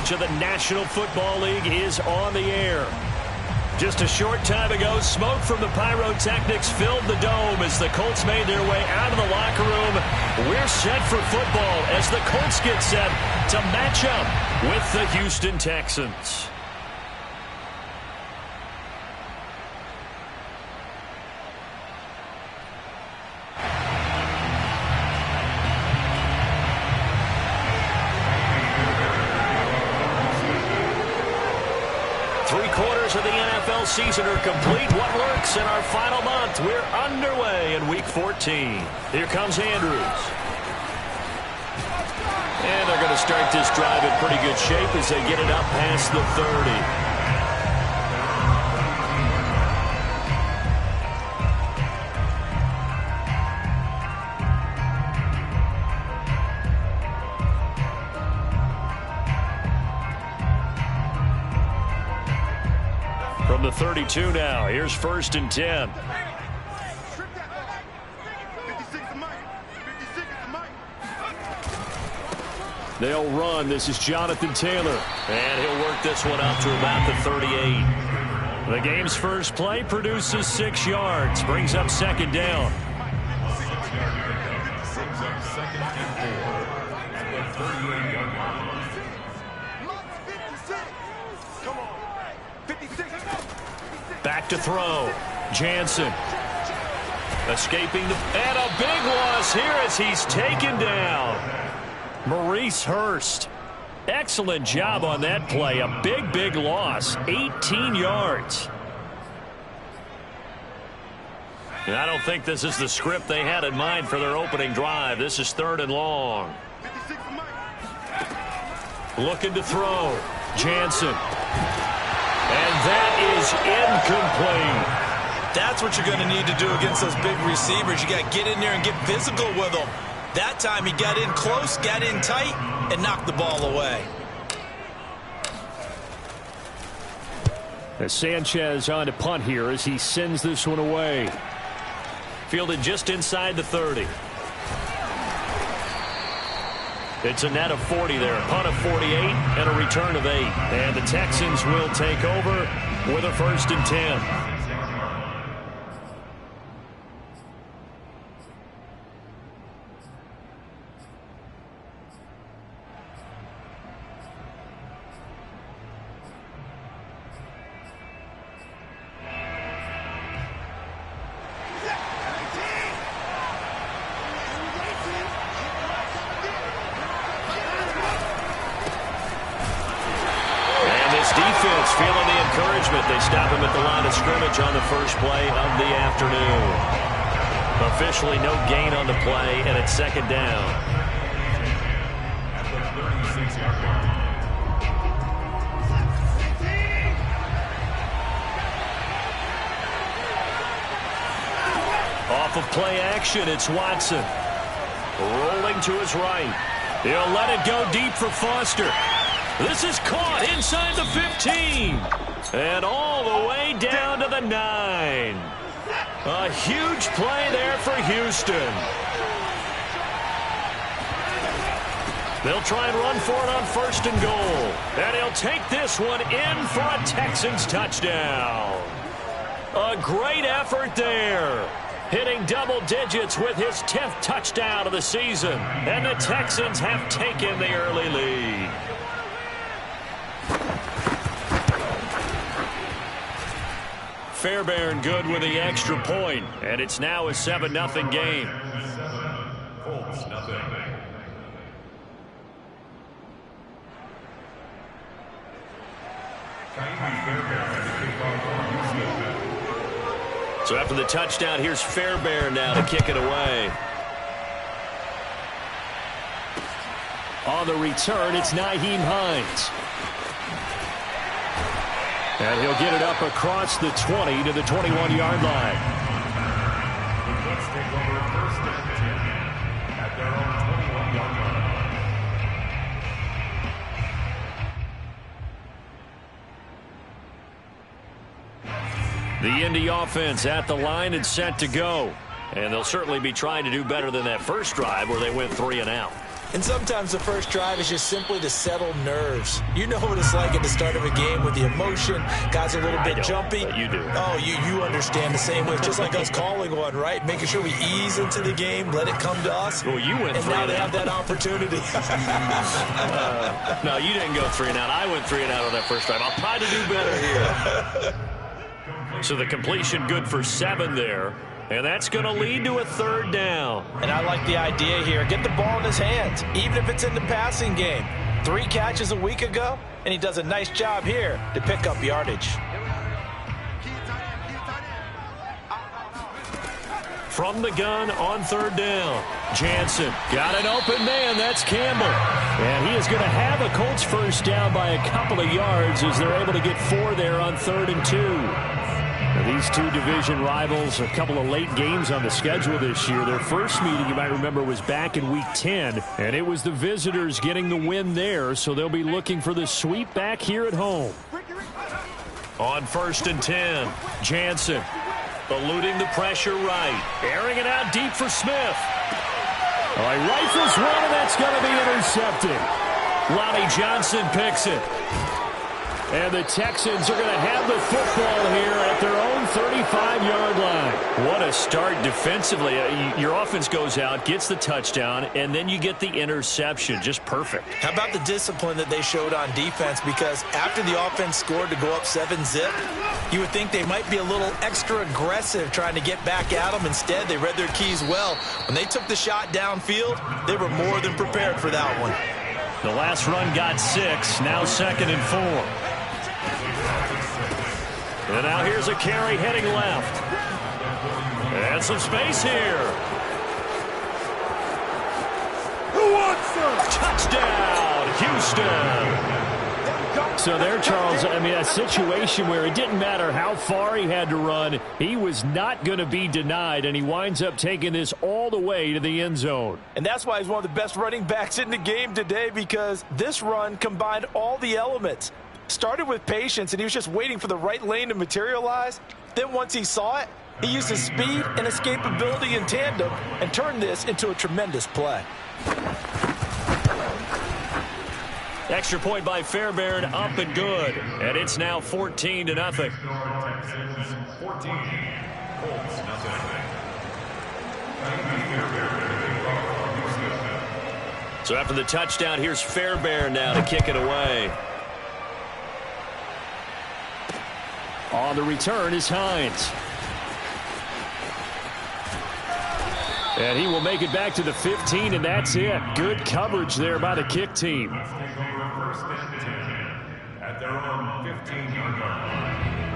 coverage of the National Football League is on the air. Just a short time ago, smoke from the pyrotechnics filled the dome as the Colts made their way out of the locker room. We're set for football as the Colts get set to match up with the Houston Texans. Three-quarters of the NFL season are complete. What works in our final month? We're underway in Week 14. Here comes Andrews. And they're going to start this drive in pretty good shape as they get it up past the 30. From the 32 now, here's 1st and 10. They'll run. This is Jonathan Taylor. And he'll work this one out to about the 38. The game's first play produces 6 yards. Brings up 2nd down. Back to throw. Jansen. Escaping and a big loss here as he's taken down. Maurice Hurst. Excellent job on that play. A big loss. 18 yards. And I don't think this is the script they had in mind for their opening drive. This is 3rd and long. Looking to throw. Jansen. And that is incomplete. That's what you're going to need to do against those big receivers. You got to get in there and get physical with them. That time he got in close, got in tight, and knocked the ball away. As Sanchez on to punt here as he sends this one away. Fielded just inside the 30. It's a net of 40 there. A punt of 48 and a return of 8. And the Texans will take over with a 1st and 10. Defense feeling the encouragement. They stop him at the line of scrimmage on the first play of the afternoon. Officially no gain on the play, and it's 2nd down. Off of play action, it's Watson. Rolling to his right. He'll let it go deep for Foster. This is caught inside the 15. And all the way down to the 9. A huge play there for Houston. They'll try and run for it on 1st and goal. And he'll take this one in for a Texans touchdown. A great effort there. Hitting double digits with his 10th touchdown of the season. And the Texans have taken the early lead. Fairbairn good with the extra point, and it's now a 7-0 game. So after the touchdown, here's Fairbairn now to kick it away. On the return, it's Nyheim Hines. And he'll get it up across the 20 to the 21-yard line. Let's take over 1st and 10 at their own 21-yard line. The Indy offense at the line and set to go. And they'll certainly be trying to do better than that first drive where they went 3 and out. And sometimes the first drive is just simply to settle nerves. You know what it's like at the start of a game with the emotion. Guys are a little bit jumpy. But you do. Oh, you understand the same way. Just like us calling one, right? Making sure we ease into the game, let it come to us. Well, you went and 3 now and they out. have that opportunity. No, you didn't go 3 and out. I went 3 and out on that first drive. I'll try to do better here. So the completion good for 7 there. And that's going to lead to a 3rd down. And I like the idea here. Get the ball in his hands, even if it's in the passing game. 3 catches a week ago, and he does a nice job here to pick up yardage. From the gun on 3rd down. Jansen got an open man. That's Campbell. And he is going to have a Colts first down by a couple of yards as they're able to get 4 there on 3rd and 2. Now, these two division rivals, a couple of late games on the schedule this year. Their first meeting, you might remember, was back in Week 10, and it was the visitors getting the win there, so they'll be looking for the sweep back here at home. On 1st and 10, Jansen eluding the pressure right, airing it out deep for Smith. All right, rifles one, and that's going to be intercepted. Lonnie Johnson picks it. And the Texans are going to have the football here at their own 35-yard line. What a start defensively. Your offense goes out, gets the touchdown, and then you get the interception. Just perfect. How about the discipline that they showed on defense? Because after the offense scored to go up 7-zip, you would think they might be a little extra aggressive trying to get back at them. Instead, they read their keys well. When they took the shot downfield, they were more than prepared for that one. The last run got 6, now 2nd and 4. And now here's a carry heading left. And some space here. Who wants them? Touchdown, Houston. So there, Charles, I mean, a situation where it didn't matter how far he had to run. He was not going to be denied, and he winds up taking this all the way to the end zone. And that's why he's one of the best running backs in the game today, because this run combined all the elements. Started with patience, and he was just waiting for the right lane to materialize. Then once he saw it, he used his speed and escapability in tandem and turned this into a tremendous play. Extra point by Fairbairn, up and good. And it's now 14-0. So after the touchdown, here's Fairbairn now to kick it away. On the return is Hines. And he will make it back to the 15, and that's it. Good coverage there by the kick team.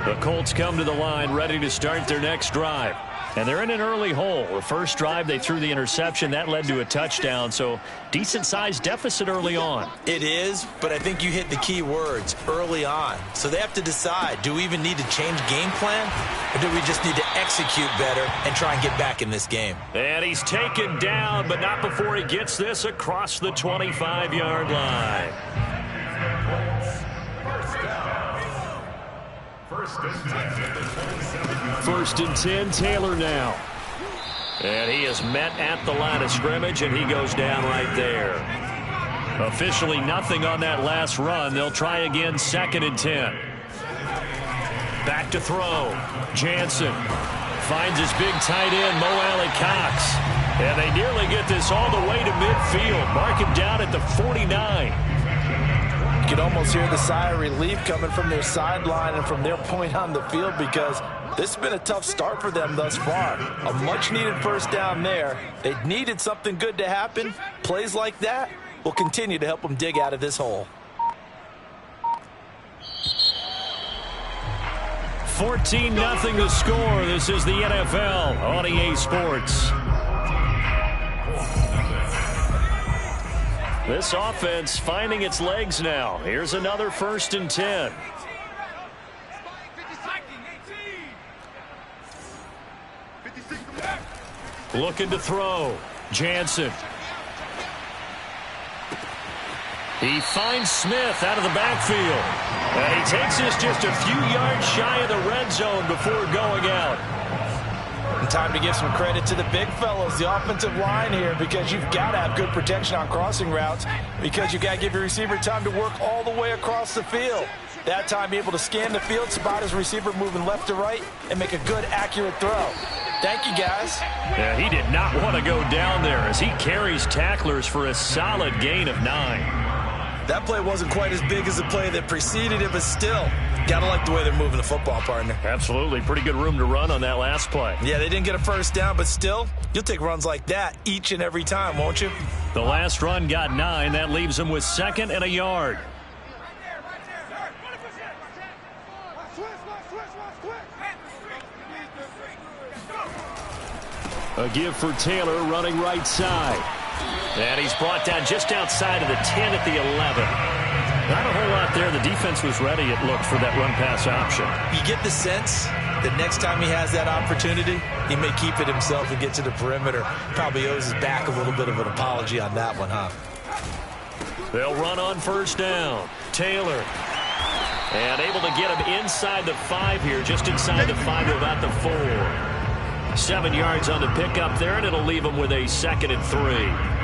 The Colts come to the line ready to start their next drive. And they're in an early hole. The first drive, they threw the interception. That led to a touchdown, so decent-sized deficit early on. It is, but I think you hit the key words, early on. So they have to decide, do we even need to change game plan, or do we just need to execute better and try and get back in this game? And he's taken down, but not before he gets this across the 25-yard line. First and 10, Taylor now. And he is met at the line of scrimmage, and he goes down right there. Officially nothing on that last run. They'll try again, 2nd and 10. Back to throw. Jansen finds his big tight end, Mo Alley-Cox. And they nearly get this all the way to midfield. Mark him down at the 49. You can almost hear the sigh of relief coming from their sideline and from their point on the field, because this has been a tough start for them thus far. A much-needed first down there. They needed something good to happen. Plays like that will continue to help them dig out of this hole. 14-0 the score. This is the NFL on EA Sports. This offense finding its legs now. Here's another 1st and 10. Looking to throw. Jansen. He finds Smith out of the backfield. And he takes this just a few yards shy of the red zone before going out. And time to give some credit to the big fellas, the offensive line here, because you've got to have good protection on crossing routes, because you've got to give your receiver time to work all the way across the field. That time, be able to scan the field, spot his receiver moving left to right, and make a good, accurate throw. Thank you, guys. Yeah, he did not want to go down there as he carries tacklers for a solid gain of 9. That play wasn't quite as big as the play that preceded it, but still, gotta like the way they're moving the football, partner. Absolutely. Pretty good room to run on that last play. Yeah, they didn't get a first down, but still, you'll take runs like that each and every time, won't you? The last run got 9. That leaves them with 2nd and a yard. A give for Taylor running right side. And he's brought down just outside of the 10 at the 11. Not a whole lot there. The defense was ready, it looked, for that run-pass option. You get the sense that next time he has that opportunity, he may keep it himself and get to the perimeter. Probably owes his back a little bit of an apology on that one, huh? They'll run on first down. Taylor. And able to get him inside the 5 here, just inside the 5 to about the 4. 7 yards on the pickup there, and it'll leave him with a 2nd and 3.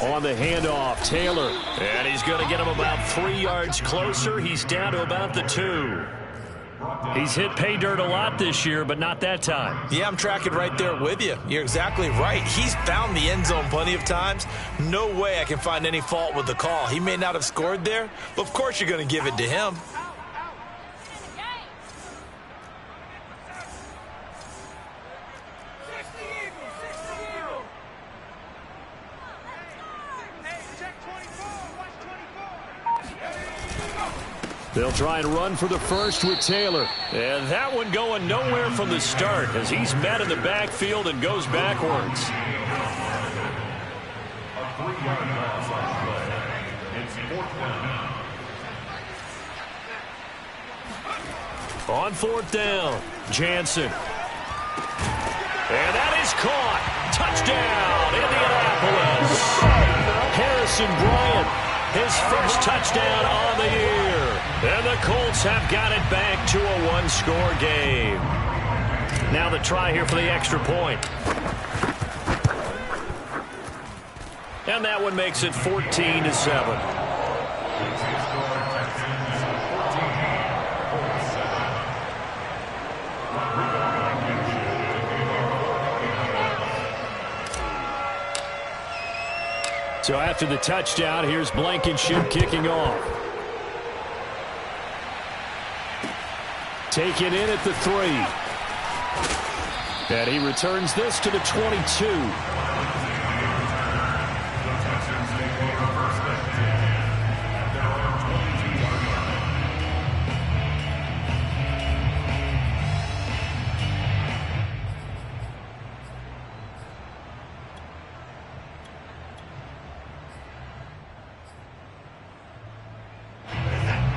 On the handoff, Taylor. And he's going to get him about 3 yards closer. He's down to about the 2. He's hit pay dirt a lot this year, but not that time. Yeah, I'm tracking right there with you. You're exactly right. He's found the end zone plenty of times. No way I can find any fault with the call. He may not have scored there, but of course you're going to give it to him. They'll try and run for the first with Taylor. And that one going nowhere from the start as he's met in the backfield and goes backwards. On 4th down, Jansen. And that is caught. Touchdown, Indianapolis. Harrison Bryant, his first touchdown on the year. And the Colts have got it back to a 1-score game. Now the try here for the extra point. And that one makes it 14-7. So after the touchdown, here's Blankenship kicking off. Taken in at the 3. And he returns this to the 22.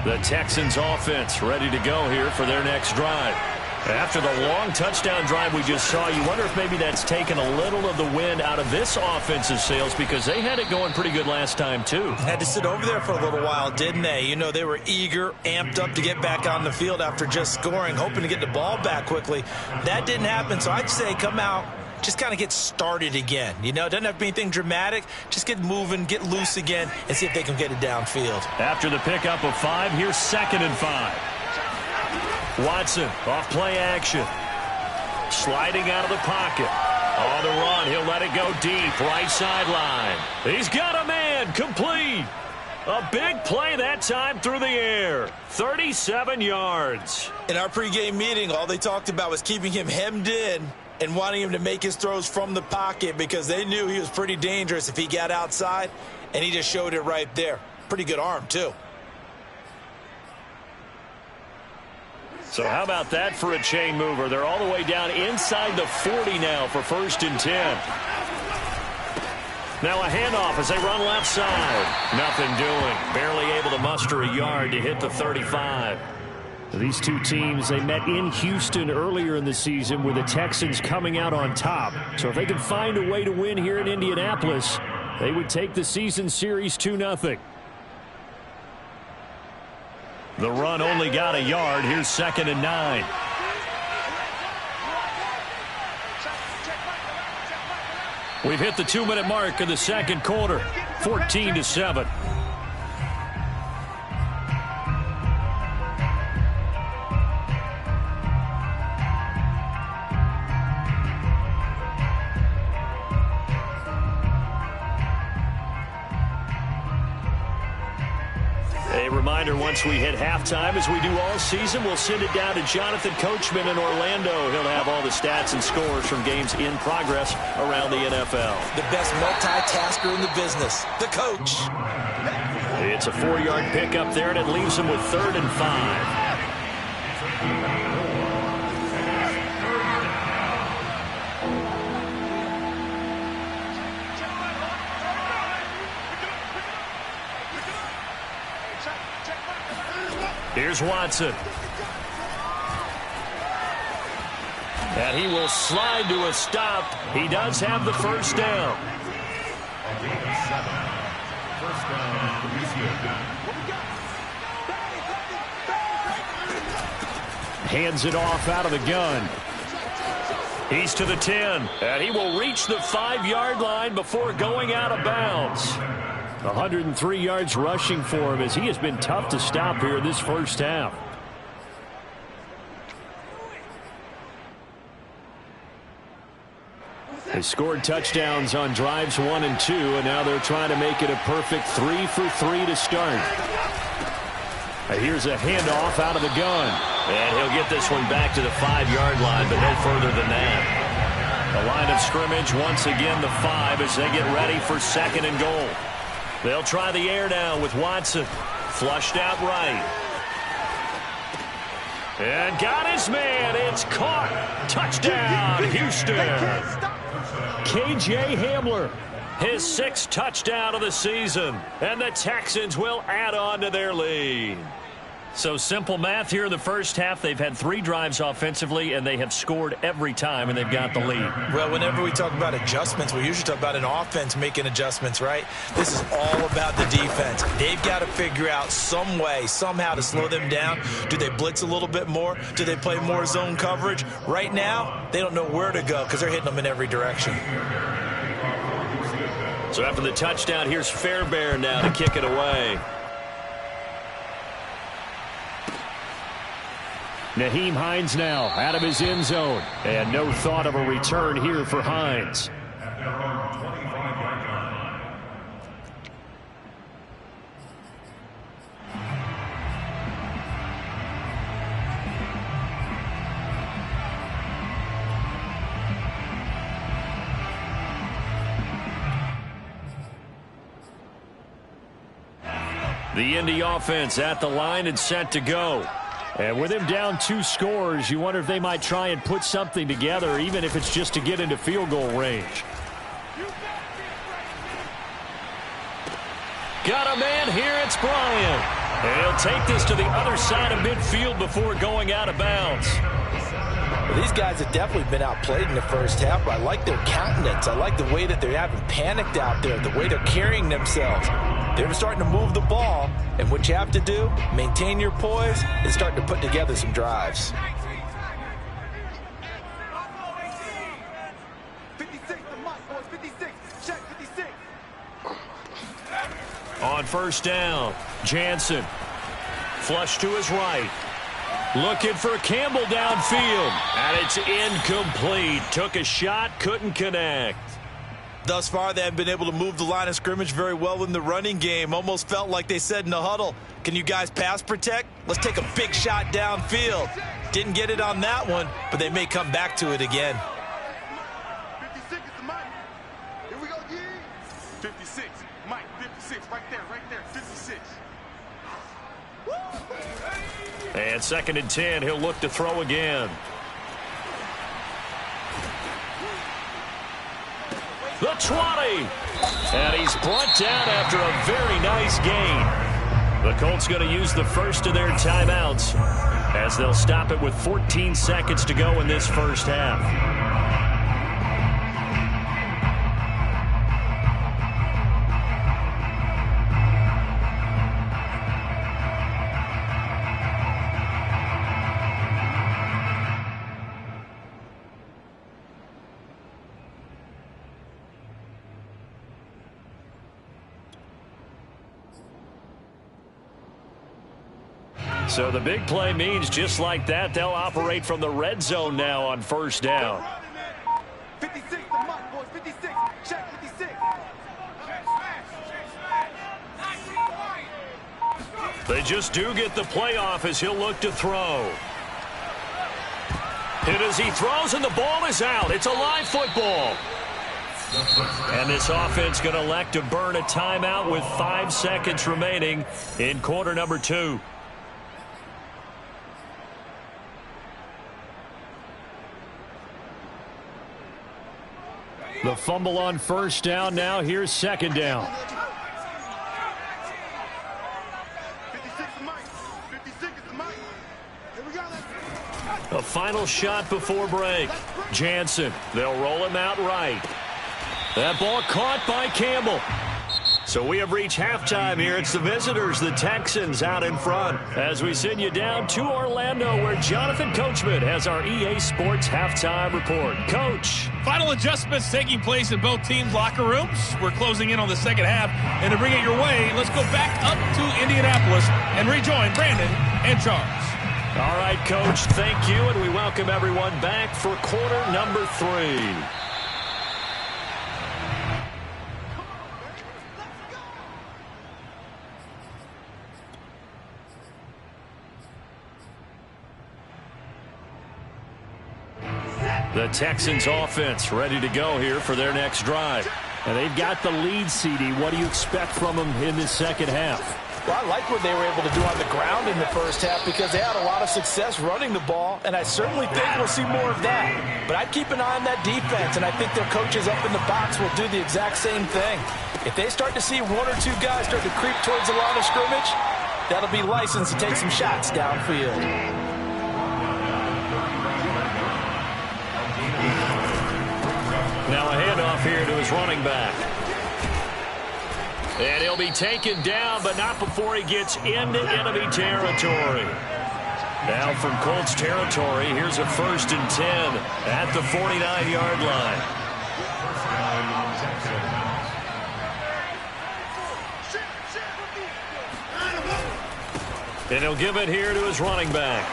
The Texans offense ready to go here for their next drive. After the long touchdown drive we just saw, you wonder if maybe that's taken a little of the wind out of this offensive sails because they had it going pretty good last time too. Had to sit over there for a little while, didn't they? You know, they were eager, amped up to get back on the field after just scoring, hoping to get the ball back quickly. That didn't happen, so I'd say come out, just kind of get started again. You know, it doesn't have to be anything dramatic. Just get moving, get loose again, and see if they can get it downfield. After the pickup of 5, here's 2nd and 5. Watson off play action. Sliding out of the pocket. On the run, he'll let it go deep, right sideline. He's got a man, complete. A big play that time through the air. 37 yards. In our pregame meeting, all they talked about was keeping him hemmed in and wanting him to make his throws from the pocket because they knew he was pretty dangerous if he got outside, and he just showed it right there. Pretty good arm, too. So how about that for a chain mover? They're all the way down inside the 40 now for 1st and 10. Now a handoff as they run left side. Nothing doing. Barely able to muster a yard to hit the 35. These two teams, they met in Houston earlier in the season with the Texans coming out on top. So if they can find a way to win here in Indianapolis, they would take the season series 2-0. The run only got a yard. Here's 2nd and 9. We've hit the 2-minute mark of the second quarter. 14-7. A reminder, once we hit halftime, as we do all season, we'll send it down to Jonathan Coachman in Orlando. He'll have all the stats and scores from games in progress around the NFL. The best multitasker in the business, the coach. It's a 4-yard pickup there, and it leaves him with 3rd and 5. Here's Watson. And he will slide to a stop. He does have the first down. Hands it off out of the gun. He's to the 10. And he will reach the 5-yard line before going out of bounds. 103 yards rushing for him as he has been tough to stop here in this first half. They scored touchdowns on drives 1 and 2, and now they're trying to make it a perfect 3 for 3 to start. And here's a handoff out of the gun. And he'll get this one back to the 5-yard line, but no further than that. The line of scrimmage once again the 5 as they get ready for 2nd and goal. They'll try the air now with Watson. Flushed out right. And got his man. It's caught. Touchdown, Houston. K.J. Hamler, his 6th touchdown of the season. And the Texans will add on to their lead. So simple math here in the first half. They've had 3 drives offensively, and they have scored every time, and they've got the lead. Well, whenever we talk about adjustments, we usually talk about an offense making adjustments, right? This is all about the defense. They've got to figure out some way, somehow to slow them down. Do they blitz a little bit more? Do they play more zone coverage? Right now, they don't know where to go because they're hitting them in every direction. So after the touchdown, here's Fairbairn now to kick it away. Nyheim Hines now out of his end zone. And no thought of a return here for Hines. The Indy offense at the line and set to go. And with him down 2 scores, you wonder if they might try and put something together, even if it's just to get into field goal range. Got a man here, it's Bryant. And he'll take this to the other side of midfield before going out of bounds. Well, these guys have definitely been outplayed in the first half, but I like their countenance. I like the way that they haven't panicked out there, the way they're carrying themselves. They're starting to move the ball, and what you have to do, maintain your poise, and start to put together some drives. 56, the mic, boys, 56, check 56. On first down, Jansen. Flush to his right. Looking for Campbell downfield. And it's incomplete. Took a shot, couldn't connect. Thus far, they haven't been able to move the line of scrimmage very well in the running game. Almost felt like they said in the huddle, can you guys pass protect? Let's take a big shot downfield. Didn't get it on that one, but they may come back to it again. 56 is the mic. Here we go, yeah. 56, Mike, 56, right there, 56. And 2nd and 10, he'll look to throw again. The 20. And he's brought down after a very nice gain. The Colts going to use the first of their timeouts as they'll stop it with 14 seconds to go in this first half. So the big play means just like that, they'll operate from the red zone now on first down. 56, the mark, boys. 56. Check 56. They just do get the playoff as he'll look to throw. Hit as he throws, and the ball is out. It's a live football. And this offense going to elect to burn a timeout with 5 seconds remaining in quarter number 2. The fumble on first down now. Here's second down. 56 is Mike. 56 is Mike. Here we go. A final shot before break. Jansen, they'll roll him out right. That ball caught by Campbell. So we have reached halftime here. It's the visitors, the Texans, out in front. As we send you down to Orlando, where Jonathan Coachman has our EA Sports halftime report. Coach. Final adjustments taking place in both teams' locker rooms. We're closing in on the second half. And to bring it your way, let's go back up to Indianapolis and rejoin Brandon and Charles. All right, Coach, thank you. And we welcome everyone back for quarter number 3. The Texans offense ready to go here for their next drive. And they've got the lead, CD. What do you expect from them in this second half? Well, I like what they were able to do on the ground in the first half because they had a lot of success running the ball, and I certainly think we'll see more of that. But I'd keep an eye on that defense, and I think their coaches up in the box will do the exact same thing. If they start to see 1 or 2 guys start to creep towards the line of scrimmage, that'll be licensed to take some shots downfield. Now a handoff here to his running back. And he'll be taken down, but not before he gets into enemy territory. Now from Colts territory, here's a 1st and 10 at the 49-yard line. And he'll give it here to his running back.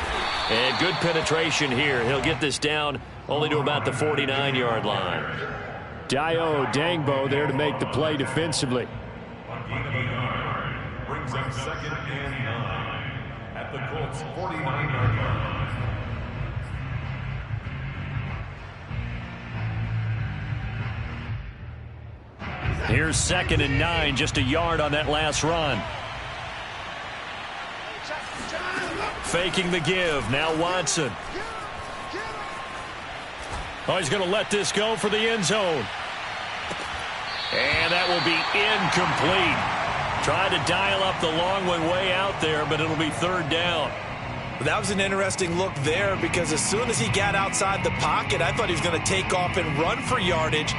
And good penetration here. He'll get this down only to about the 49-yard line. Dio Dangbo there to make the play defensively. Brings up 2nd and 9 at the Colts 49-yard line. Here's 2nd and 9, just a yard on that last run. Faking the give. Now Watson. Oh, he's going to let this go for the end zone. And that will be incomplete. Tried to dial up the long one way out there, but it'll be 3rd down. That was an interesting look there because as soon as he got outside the pocket, I thought he was going to take off and run for yardage.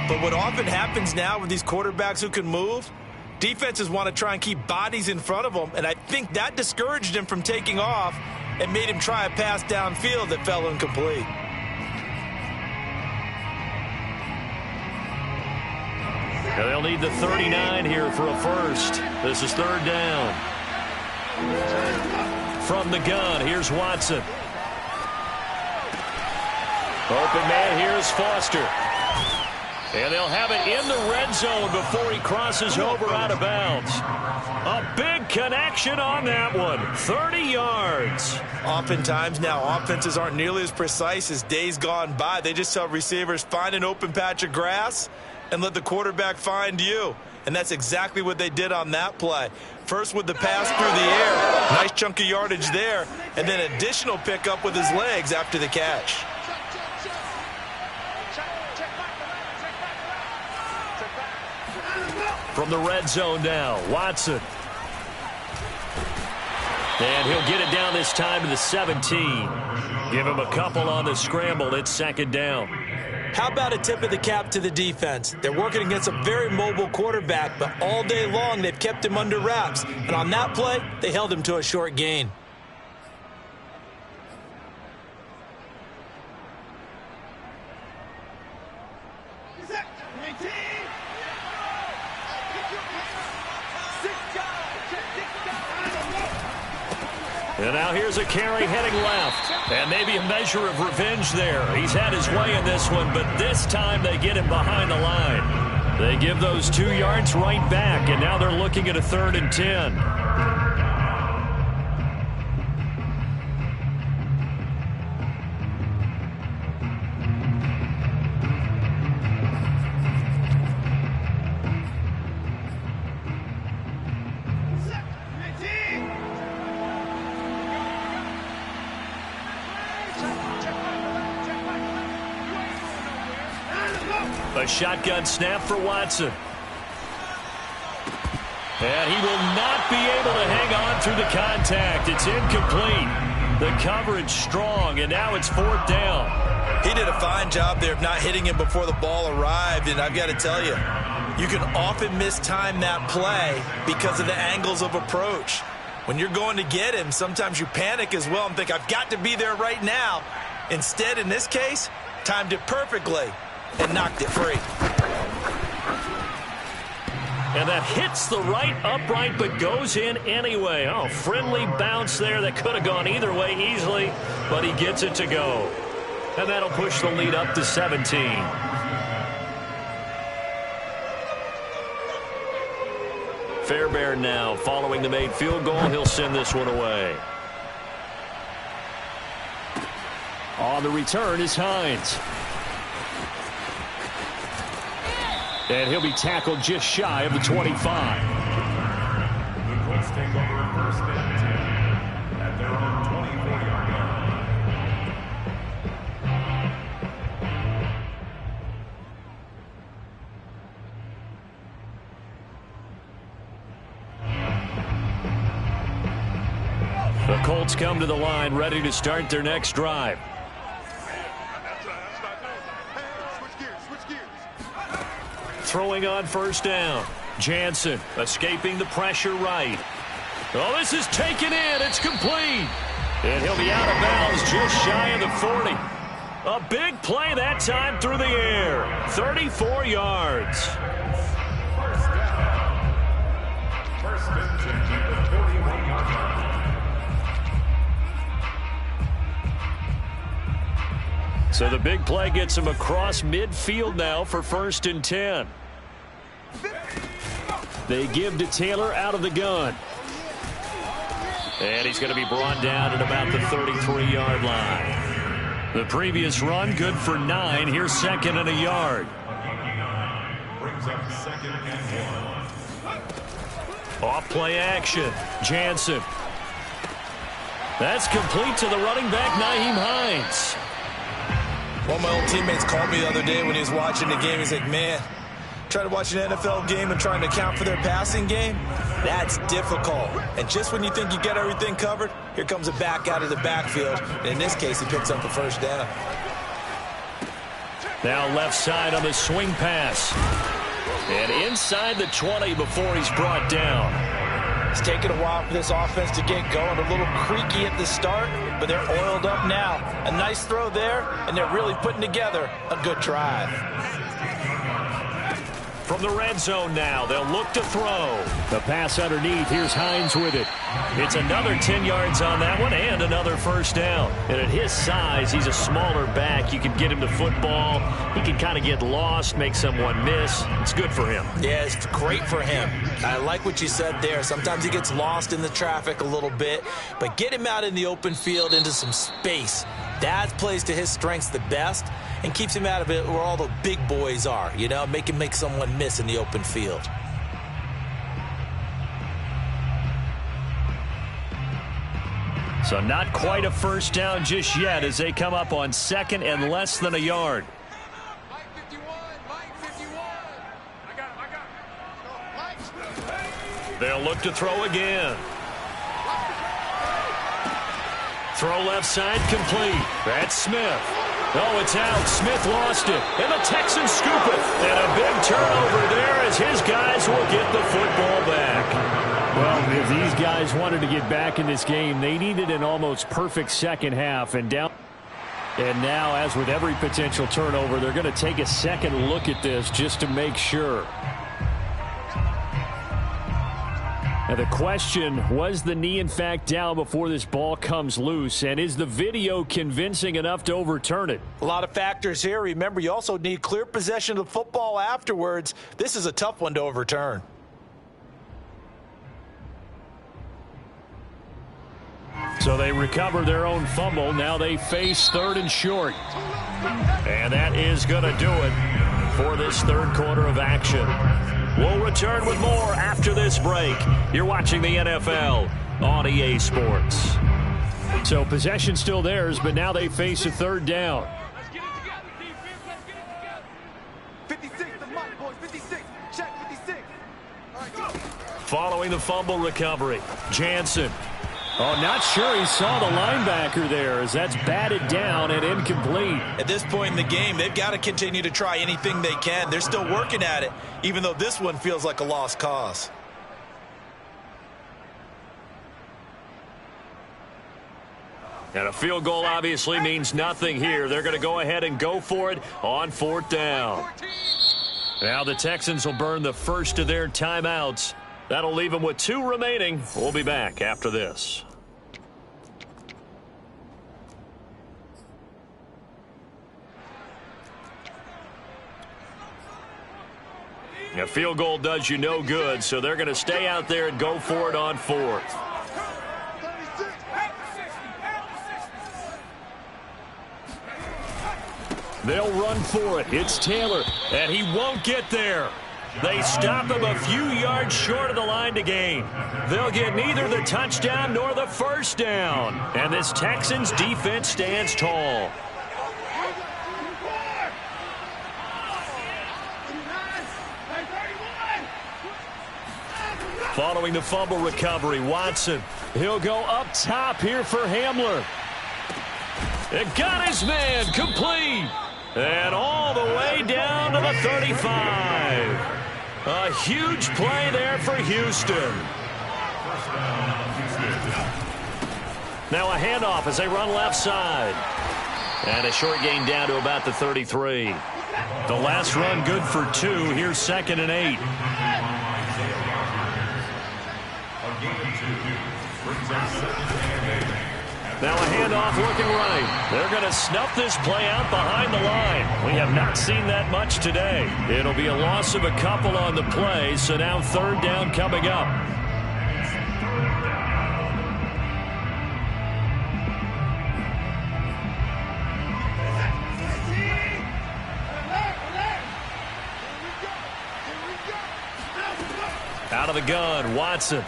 But what often happens now with these quarterbacks who can move, defenses want to try and keep bodies in front of them, and I think that discouraged him from taking off and made him try a pass downfield that fell incomplete. They'll need the 39 here for a first. This is 3rd down. From the gun, here's Watson. Open man, here's Foster. And they'll have it in the red zone before he crosses over out of bounds. A big connection on that one. 30 yards. Oftentimes now, offenses aren't nearly as precise as days gone by. They just tell receivers, find an open patch of grass and let the quarterback find you. And that's exactly what they did on that play. First with the pass through the air. Nice chunk of yardage there. And then additional pickup with his legs after the catch. From the red zone now, Watson. And he'll get it down this time to the 17. Give him a couple on the scramble. It's 2nd down. How about a tip of the cap to the defense? They're working against a very mobile quarterback, but all day long they've kept him under wraps. And on that play, they held him to a short gain. And now here's a carry heading left. And maybe a measure of revenge there. He's had his way in this one, but this time they get him behind the line. They give those 2 yards right back, and now they're looking at a 3rd and 10. A shotgun snap for Watson. And he will not be able to hang on through the contact. It's incomplete. The coverage strong, and now it's 4th down. He did a fine job there of not hitting him before the ball arrived, and I've got to tell you, you can often mistime that play because of the angles of approach. When you're going to get him, sometimes you panic as well and think, I've got to be there right now. Instead, in this case, timed it perfectly and knocked it free. And that hits the right upright but goes in anyway. Oh, friendly bounce there that could have gone either way easily, but he gets it to go. And that'll push the lead up to 17. Fairbairn now following the made field goal. He'll send this one away. On the return is Hines. And he'll be tackled just shy of the 25. The Colts take over 1st and 10 at their own 24-yard line. The Colts come to the line ready to start their next drive. Throwing on 1st down. Jansen escaping the pressure right. Oh, this is taken in. It's complete. And he'll be out of bounds just shy of the 40. A big play that time through the air. 34 yards. 1st down. 1st and 10 at the 41-yard line. So the big play gets him across midfield now for 1st and 10. They give to Taylor out of the gun. And he's going to be brought down at about the 33-yard line. The previous run good for 9. Here's 2nd and a yard. Brings up 2nd and 1. Off play action. Jansen. That's complete to the running back, Nyheim Hines. One of my old teammates called me the other day when he was watching the game. He's like, man, trying to watch an NFL game and trying to account for their passing game, that's difficult. And just when you think you get everything covered, here comes a back out of the backfield. And in this case, he picks up the 1st down. Now left side on the swing pass. And inside the 20 before he's brought down. It's taken a while for this offense to get going. A little creaky at the start, but they're oiled up now. A nice throw there, and they're really putting together a good drive. From the red zone now, they'll look to throw. The pass underneath. Here's Hines with it. It's another 10 yards on that one and another 1st down. And at his size, he's a smaller back. You can get him to football. He can kind of get lost, make someone miss. It's good for him. Yeah, it's great for him. I like what you said there. Sometimes he gets lost in the traffic a little bit, but get him out in the open field into some space. That plays to his strengths the best and keeps him out of it where all the big boys are, you know, make him make someone miss in the open field. So not quite a 1st down just yet as they come up on 2nd and less than a yard. Mike 51, Mike 51. I got him. They'll look to throw again. Throw left side complete. That's Smith. Oh, it's out. Smith lost it. And the Texans scoop it. And a big turnover there as his guys will get the football back. Well, if these guys wanted to get back in this game, they needed an almost perfect 2nd half. And now, as with every potential turnover, they're going to take a second look at this just to make sure. And the question, was the knee in fact down before this ball comes loose? And is the video convincing enough to overturn it? A lot of factors here. Remember, you also need clear possession of the football afterwards. This is a tough one to overturn. So they recover their own fumble. Now they face 3rd and short. And that is going to do it for this third quarter of action. We'll return with more after this break. You're watching the NFL on EA Sports. So possession still theirs, but now they face a 3rd down. Let's get it together, defense. Let's get it together. 56, the mic, boys. 56. Check 56. All right, go. Following the fumble recovery, Jansen. Oh, not sure he saw the linebacker there as that's batted down and incomplete. At this point in the game, they've got to continue to try anything they can. They're still working at it, even though this one feels like a lost cause. And a field goal obviously means nothing here. They're going to go ahead and go for it on 4th down. Now the Texans will burn the first of their timeouts. That'll leave them with 2 remaining. We'll be back after this. A field goal does you no good, so they're going to stay out there and go for it on 4th. They'll run for it. It's Taylor, and he won't get there. They stop him a few yards short of the line to gain. They'll get neither the touchdown nor the first down. And this Texans defense stands tall. Following the fumble recovery, Watson. He'll go up top here for Hamler. It got his man complete. And all the way down to the 35. A huge play there for Houston. Now a handoff as they run left side. And a short gain down to about the 33. The last run good for 2. Here's 2nd and 8. Now a handoff looking right. They're going to snuff this play out behind the line. We have not seen that much today. It'll be a loss of a couple on the play, so now 3rd down coming up. Out of the gun, Watson.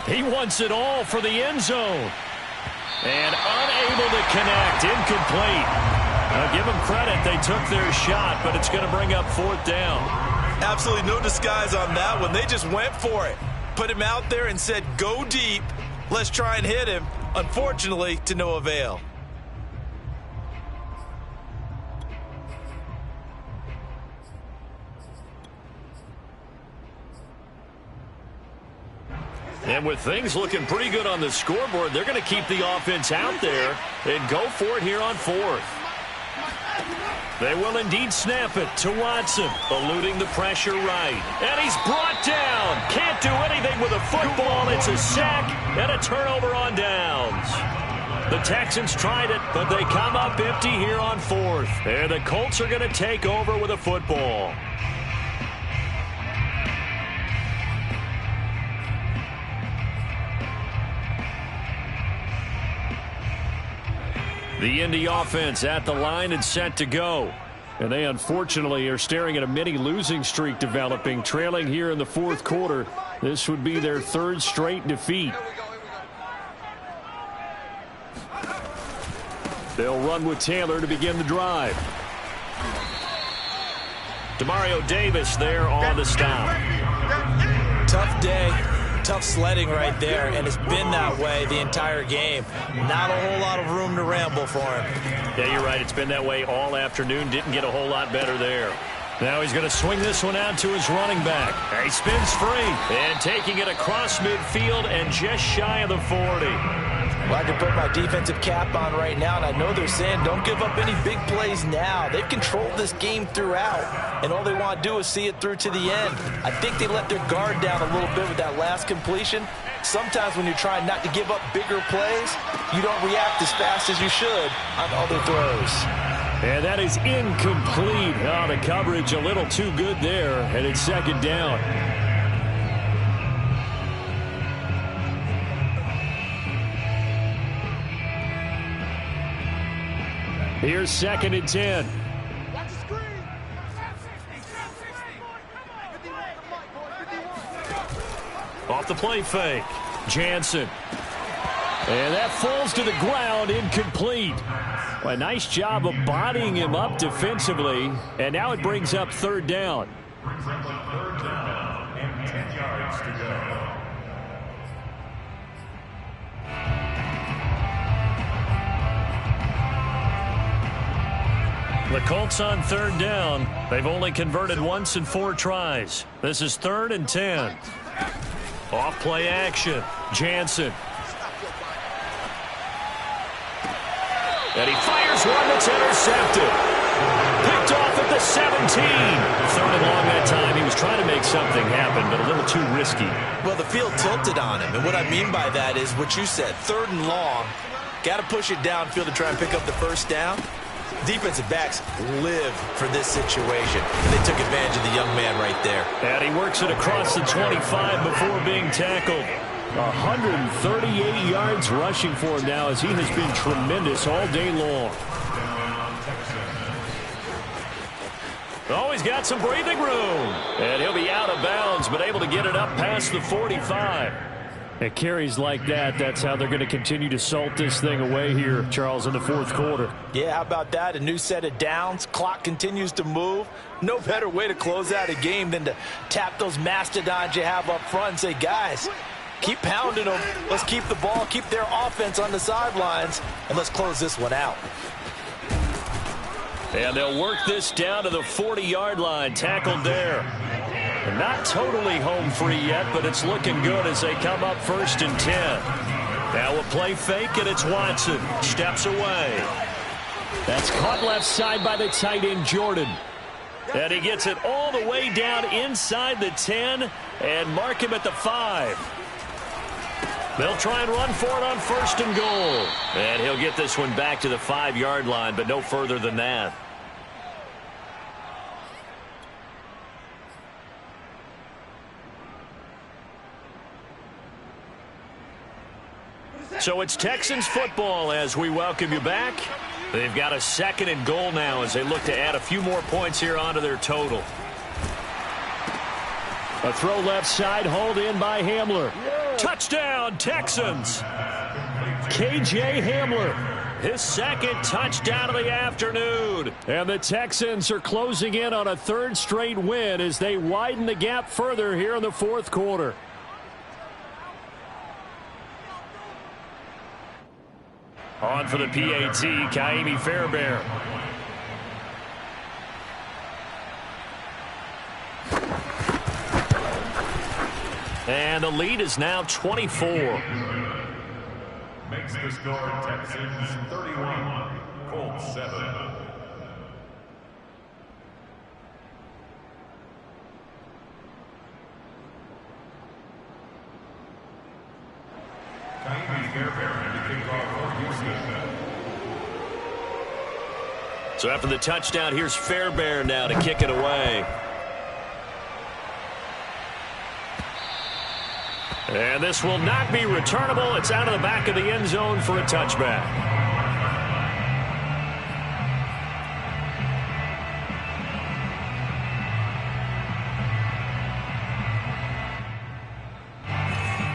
He wants it all for the end zone. And unable to connect, incomplete. Now give them credit, they took their shot, but it's going to bring up 4th down. Absolutely no disguise on that one. They just went for it. Put him out there and said, go deep. Let's try and hit him. Unfortunately, to no avail. And with things looking pretty good on the scoreboard, they're going to keep the offense out there and go for it here on 4th. They will indeed snap it to Watson, eluding the pressure right. And he's brought down. Can't do anything with a football. It's a sack and a turnover on downs. The Texans tried it, but they come up empty here on 4th. And the Colts are going to take over with a football. The Indy offense at the line and set to go. And they unfortunately are staring at a mini losing streak developing, trailing here in the 4th quarter. This would be their 3rd straight defeat. They'll run with Taylor to begin the drive. Demario Davis there on the stop. Tough day. Tough sledding right there, and it's been that way the entire game. Not a whole lot of room to ramble for him. Yeah, you're right. It's been that way all afternoon. Didn't get a whole lot better there. Now he's going to swing this one out to his running back. He spins free and taking it across midfield and just shy of the 40. Well, I can put my defensive cap on right now, and I know they're saying don't give up any big plays now. They've controlled this game throughout, and all they want to do is see it through to the end. I think they let their guard down a little bit with that last completion. Sometimes when you're trying not to give up bigger plays, you don't react as fast as you should on other throws. And that is incomplete. Oh, the coverage a little too good there, and it's second down. Here's 2nd and 10. Off the play fake. Jansen. And that falls to the ground, incomplete. Well, a nice job of bodying him up defensively. And now it brings up 3rd down. Brings up a 3rd down and 10 yards to go. The Colts on 3rd down. They've only converted once in 4 tries. This is 3rd and 10. Off play action. Jansen. And he fires one that's intercepted. Picked off at the 17. 3rd and long that time. He was trying to make something happen, but a little too risky. Well, the field tilted on him, and what I mean by that is what you said, 3rd and long. Got to push it downfield to try and pick up the 1st down. Defensive backs live for this situation. They took advantage of the young man right there. And he works it across the 25 before being tackled. 138 yards rushing for him now as he has been tremendous all day long. Oh, he's got some breathing room. And he'll be out of bounds, but able to get it up past the 45. It carries like that. That's how they're going to continue to salt this thing away here, Charles, in the 4th quarter. Yeah, how about that? A new set of downs. Clock continues to move. No better way to close out a game than to tap those mastodons you have up front and say, guys, keep pounding them. Let's keep the ball, keep their offense on the sidelines, and let's close this one out. And they'll work this down to the 40-yard line. Tackled there. Not totally home free yet, but it's looking good as they come up 1st and 10. Now a play fake, and it's Watson. Steps away. That's caught left side by the tight end, Jordan. And he gets it all the way down inside the 10 and mark him at the 5. They'll try and run for it on 1st and goal. And he'll get this one back to the 5-yard line, but no further than that. So it's Texans football as we welcome you back. They've got a 2nd and goal now as they look to add a few more points here onto their total. A throw left side, hauled in by Hamler. Touchdown, Texans. KJ Hamler, his 2nd touchdown of the afternoon. And the Texans are closing in on a 3rd straight win as they widen the gap further here in the 4th quarter. On for the PAT, Kaimi Fairbairn. And the lead is now 24. Makes the score Texans 31, Colts 7. Kaimi Fairbairn to kick off for Houston. So after the touchdown, here's Fairbairn now to kick it away. And this will not be returnable. It's out of the back of the end zone for a touchback.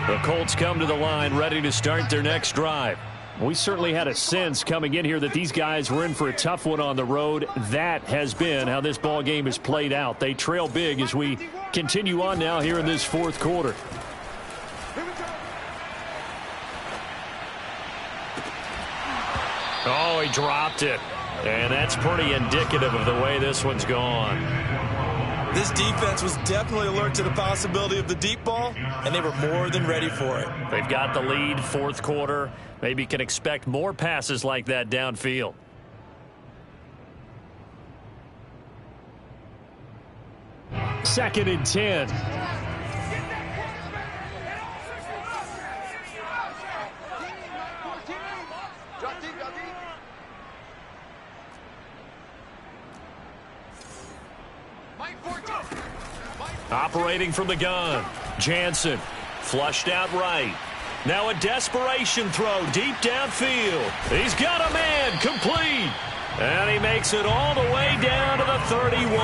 The Colts come to the line ready to start their next drive. We certainly had a sense coming in here that these guys were in for a tough one on the road. That has been how this ball game has played out. They trail big as we continue on now here in this 4th quarter. Oh, he dropped it. And that's pretty indicative of the way this one's gone. This defense was definitely alert to the possibility of the deep ball, and they were more than ready for it. They've got the lead, fourth quarter. Maybe can expect more passes like that downfield. Second and 10. Operating from the gun. Jansen flushed out right. Now a desperation throw deep downfield. He's got a man complete. And he makes it all the way down to the 31.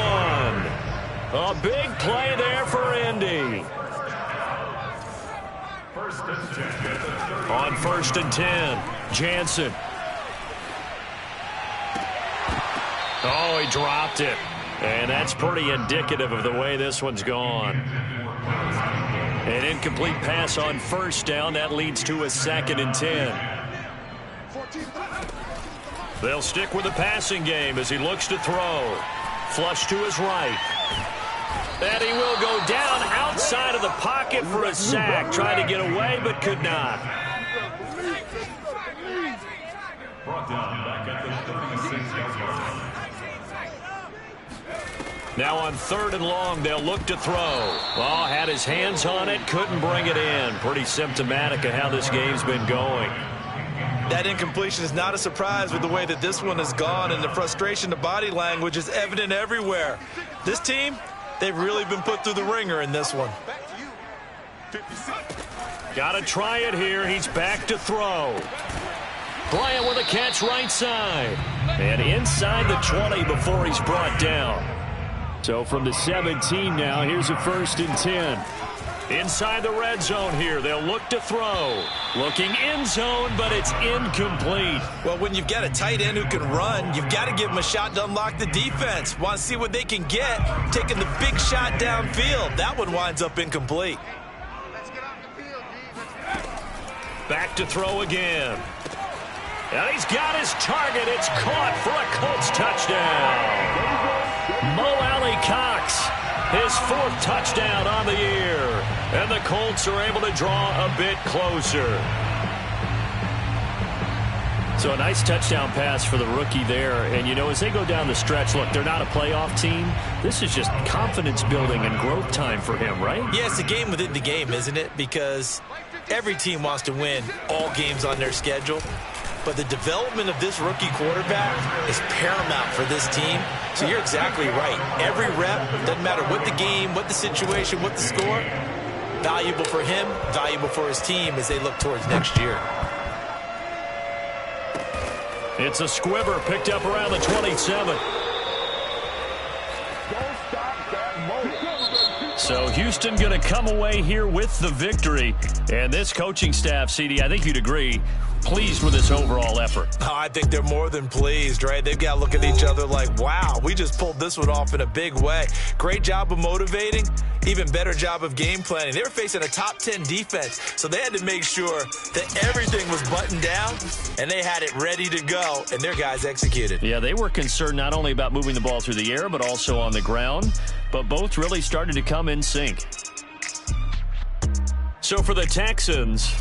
A big play there for Indy. On 1st and 10, Jansen. Oh, he dropped it. And that's pretty indicative of the way this one's gone. An incomplete pass on 1st down. That leads to a 2nd and 10. They'll stick with the passing game as he looks to throw. Flush to his right. And he will go down outside of the pocket for a sack. Tried to get away, but could not. Brought down back at the 36-yard line. Now on 3rd and long, they'll look to throw. Oh, had his hands on it, couldn't bring it in. Pretty symptomatic of how this game's been going. That incompletion is not a surprise with the way that this one has gone, and the frustration, the body language is evident everywhere. This team, they've really been put through the ringer in this one. Got to try it here. He's back to throw. Bryant with a catch right side. And inside the 20 before he's brought down. So from the 17 now, here's a 1st and 10. Inside the red zone here, they'll look to throw. Looking end zone, but it's incomplete. Well, when you've got a tight end who can run, you've got to give him a shot to unlock the defense. Want to see what they can get, taking the big shot downfield. That one winds up incomplete. Back to throw again. And he's got his target. It's caught for a Colts touchdown. Mo Alley-Cox, his 4th touchdown on the year. And the Colts are able to draw a bit closer. So a nice touchdown pass for the rookie there. And, you know, as they go down the stretch, look, they're not a playoff team. This is just confidence building and growth time for him, right? Yeah, it's a game within the game, isn't it? Because every team wants to win all games on their schedule. But the development of this rookie quarterback is paramount for this team. So you're exactly right. Every rep, doesn't matter what the game, what the situation, what the score, valuable for him, valuable for his team as they look towards next year. It's a squibber picked up around the 27. So Houston going to come away here with the victory. And this coaching staff, CD, I think you'd agree, pleased with this overall effort. Oh, I think they're more than pleased, right? They've got to look at each other like, wow, we just pulled this one off in a big way. Great job of motivating, even better job of game planning. They were facing a top 10 defense, so they had to make sure that everything was buttoned down, and they had it ready to go, and their guys executed. Yeah, they were concerned not only about moving the ball through the air, but also on the ground, but both really started to come in sync. So for the Texans,